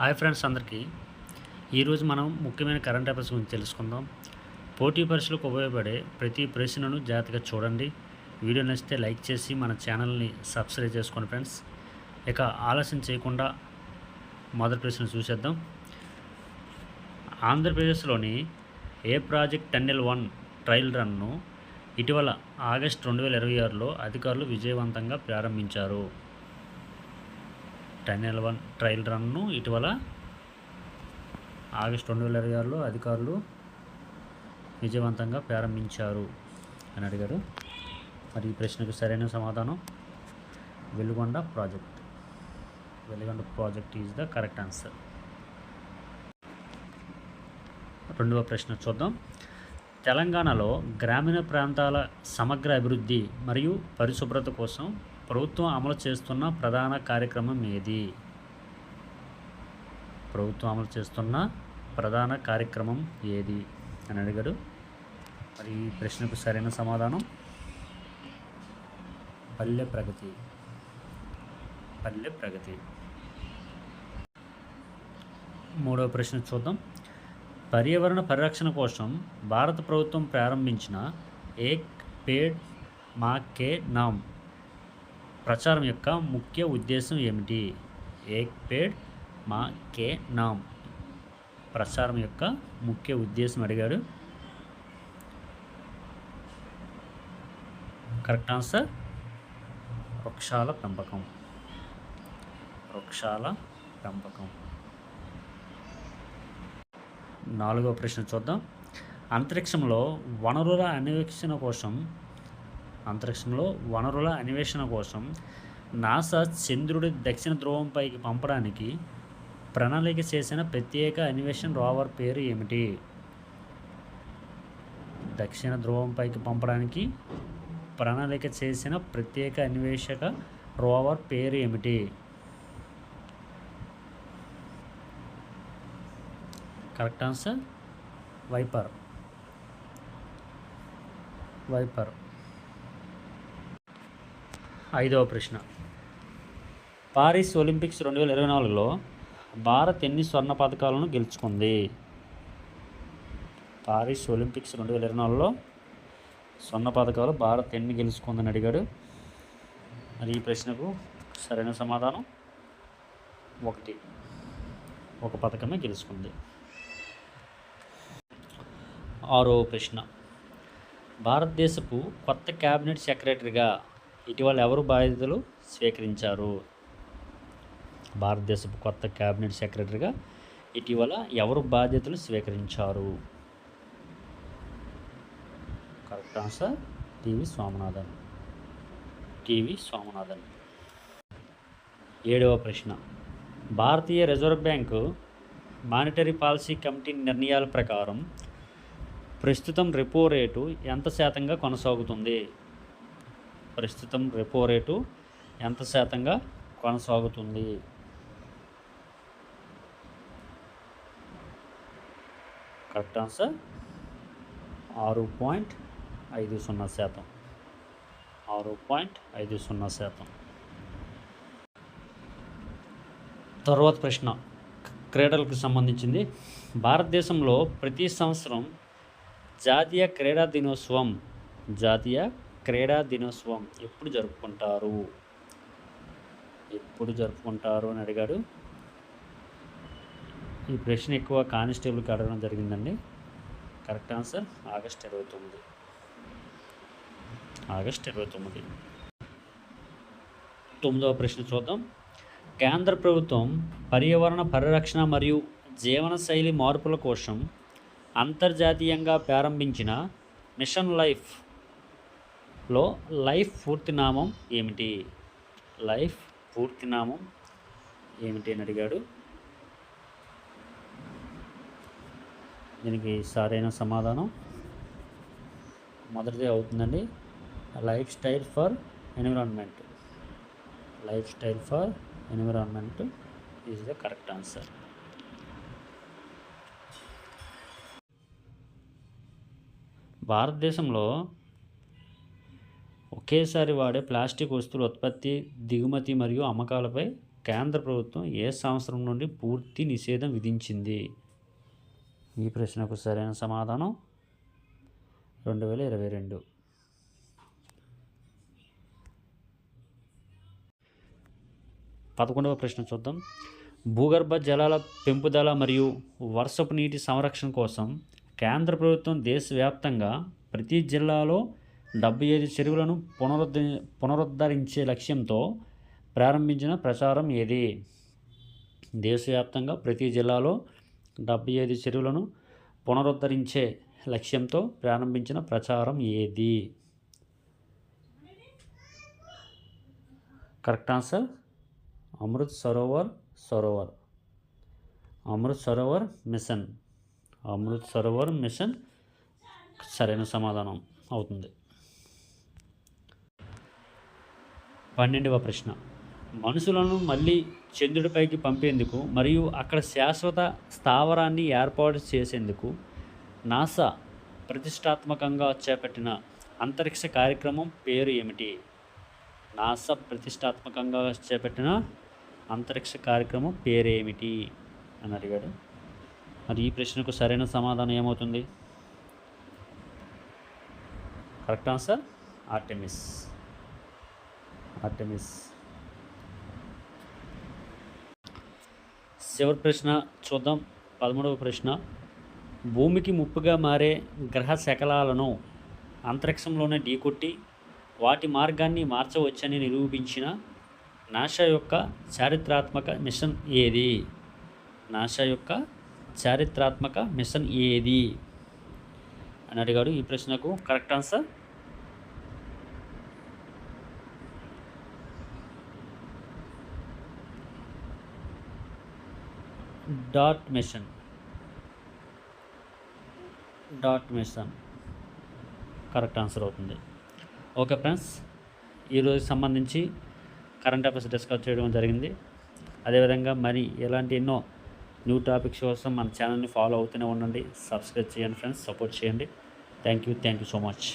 Hi friends అందరికీ ఈరోజు మనం ముఖ్యమైన కరెంట్ అఫైర్స్ గురించి తెలుసుకుందాం. పోటీ పరీక్షలకు ఉపయోగపడే ప్రతి ప్రశ్నను జాగ్రత్తగా చూడండి. వీడియో నచ్చితే లైక్ చేసి మన ఛానల్ని సబ్స్క్రైబ్ చేసుకోండి ఫ్రెండ్స్. ఇక ఆలస్యం చేయకుండా మొదటి ప్రశ్న చూసేద్దాం. ఆంధ్రప్రదేశ్లోని ఏ ప్రాజెక్ట్ టన్నెల్ 1 ట్రయల్ రన్ను ఇటీవల ఆగస్టు 2026లో అధికారులు విజయవంతంగా ప్రారంభించారు? టన్నెల్ 1 ట్రయల్ రన్ను ఇటీవల ఆగస్టు 2026లో అధికారులు విజయవంతంగా ప్రారంభించారు అని అడిగారు. మరి ఈ ప్రశ్నకు సరైన సమాధానం Veligonda project. Veligonda project is the correct answer. రెండవ ప్రశ్న చూద్దాం. తెలంగాణలో గ్రామీణ ప్రాంతాల సమగ్ర అభివృద్ధి మరియు పరిశుభ్రత కోసం ప్రభుత్వం అమలు చేస్తున్న ప్రధాన కార్యక్రమం ఏది? ప్రభుత్వం అమలు చేస్తున్న ప్రధాన కార్యక్రమం ఏది అని అడిగాడు. మరి ఈ ప్రశ్నకు సరైన సమాధానం పల్లె ప్రగతి. పల్లె ప్రగతి. మూడవ ప్రశ్న చూద్దాం. పర్యావరణ పరిరక్షణ కోసం భారత ప్రభుత్వం ప్రారంభించిన ఏక్ పేడ్ మా కే నామ్ ప్రచారం యొక్క ముఖ్య ఉద్దేశం ఏమిటి? ఏక్ పేడ్ మా కే నామ్ ప్రచారం యొక్క ముఖ్య ఉద్దేశం అడిగాడు. కరెక్ట్ ఆన్సర్ వృక్షాల పెంపకం. వృక్షాల పెంపకం. నాలుగవ ప్రశ్న చూద్దాం. అంతరిక్షంలో వనరుల అన్వేషణ కోసం నాసా చంద్రుడి దక్షిణ ధ్రువంపైకి పంపడానికి ప్రణాళిక చేసిన ప్రత్యేక అన్వేషణ రోవర్ పేరు ఏమిటి? దక్షిణ ధ్రువంపైకి పంపడానికి ప్రణాళిక చేసిన ప్రత్యేక అన్వేషక రోవర్ పేరు ఏమిటి? Correct answer Viper. వైపర్. ఐదవ ప్రశ్న. పారిస్ ఒలింపిక్స్ 2024లో భారత్ ఎన్ని స్వర్ణ పథకాలను గెలుచుకుంది? పారిస్ ఒలింపిక్స్ 2024లో స్వర్ణ పథకాలు భారత్ ఎన్ని గెలుచుకుందని అడిగాడు. మరి ఈ ప్రశ్నకు సరైన సమాధానం 1. ఒక పథకమే గెలుచుకుంది. ఆరవ ప్రశ్న. భారతదేశపు కొత్త క్యాబినెట్ సెక్రటరీగా ఇటీవల ఎవరు బాధ్యతలు స్వీకరించారు? భారతదేశపు కొత్త క్యాబినెట్ సెక్రటరీగా ఇటీవల ఎవరు బాధ్యతలు స్వీకరించారు? Correct answer TV Swaminathan. TV Swaminathan. ఏడవ ప్రశ్న. భారతీయ reserve bank monetary policy committee నిర్ణయాల ప్రకారం ప్రస్తుతం రెపో రేటు ఎంత శాతంగా కొనసాగుతుంది? ప్రస్తుతం రెపో రేటు ఎంత శాతంగా కొనసాగుతుంది? Correct answer 6.50%. 6.50%. తర్వాత ప్రశ్న క్రీడలకు సంబంధించింది. భారతదేశంలో ప్రతి సంవత్సరం జాతీయ క్రీడా దినోత్సవం ఎప్పుడు జరుపుకుంటారు అని అడిగాడు. ఈ ప్రశ్న ఎక్కువ కానిస్టేబుల్కి అడగడం జరిగిందండి. Correct answer August 29. ఆగస్టు 29. తొమ్మిదవ ప్రశ్న చూద్దాం. కేంద్ర ప్రభుత్వం పర్యావరణ పరిరక్షణ మరియు జీవనశైలి మార్పుల కోసం అంతర్జాతీయంగా ప్రారంభించిన మిషన్ లైఫ్లో లైఫ్ పూర్తినామం ఏమిటి? లైఫ్ పూర్తినామం ఏమిటి అని అడిగాడు. దీనికి సరైన సమాధానం మొదటిదే అవుతుందండి. Life style for environment. Life style for environment is the correct answer. భారతదేశంలో ఒకేసారి వాడే ప్లాస్టిక్ వస్తువుల ఉత్పత్తి, దిగుమతి మరియు అమ్మకాలపై కేంద్ర ప్రభుత్వం ఏ సంవత్సరం నుండి పూర్తి నిషేధం విధించింది? ఈ ప్రశ్నకు సరైన సమాధానం 2022. 11వ ప్రశ్న చూద్దాం. భూగర్భ జలాల పెంపుదల మరియు వర్షపు నీటి సంరక్షణ కోసం కేంద్ర ప్రభుత్వం దేశవ్యాప్తంగా ప్రతి జిల్లాలో 75 చెరువులను పునరుద్ధరించే లక్ష్యంతో ప్రారంభించిన ప్రచారం ఏది? దేశవ్యాప్తంగా ప్రతి జిల్లాలో 75 చెరువులను పునరుద్ధరించే లక్ష్యంతో ప్రారంభించిన ప్రచారం ఏది? Correct answer Amrit Sarovar mission. Amrit Sarovar mission సరైన సమాధానం అవుతుంది. 12వ ప్రశ్న. మనుషులను మళ్ళీ చంద్రుడిపైకి పంపేందుకు మరియు అక్కడ శాశ్వత స్థావరాన్ని ఏర్పాటు చేసేందుకు నాసా ప్రతిష్టాత్మకంగా చేపట్టిన అంతరిక్ష కార్యక్రమం పేరు ఏమిటి? నాసా ప్రతిష్టాత్మకంగా చేపట్టిన అంతరిక్ష కార్యక్రమం పేరేమిటి అని అడిగాడు. మరి ఈ ప్రశ్నకు సరైన సమాధానం ఏమవుతుంది? Correct answer Artemis. చివరి ప్రశ్న చూద్దాం. 13వ ప్రశ్న. భూమికి ముప్పుగా మారే గ్రహ శకలాలను అంతరిక్షంలోనే ఢీకొట్టి వాటి మార్గాన్ని మార్చవచ్చని నిరూపించిన నాసా యొక్క చారిత్రాత్మక మిషన్ ఏది? నాసా యొక్క చారిత్రాత్మక మిషన్ ఏది అని అడిగాడు. ఈ ప్రశ్నకు correct answer dot mission. Correct answer అవుతుంది. ఓకే ఫ్రెండ్స్, ఈరోజు సంబంధించి కరెంట్ అఫైర్స్ డిస్కస్ చేయడం జరిగింది. అదేవిధంగా మరి ఇలాంటి ఎన్నో న్యూ టాపిక్స్ కోసం మన ఛానల్ని ఫాలో అవుతూనే ఉండండి. సబ్స్క్రైబ్ చేయండి ఫ్రెండ్స్, సపోర్ట్ చేయండి. Thank you so much.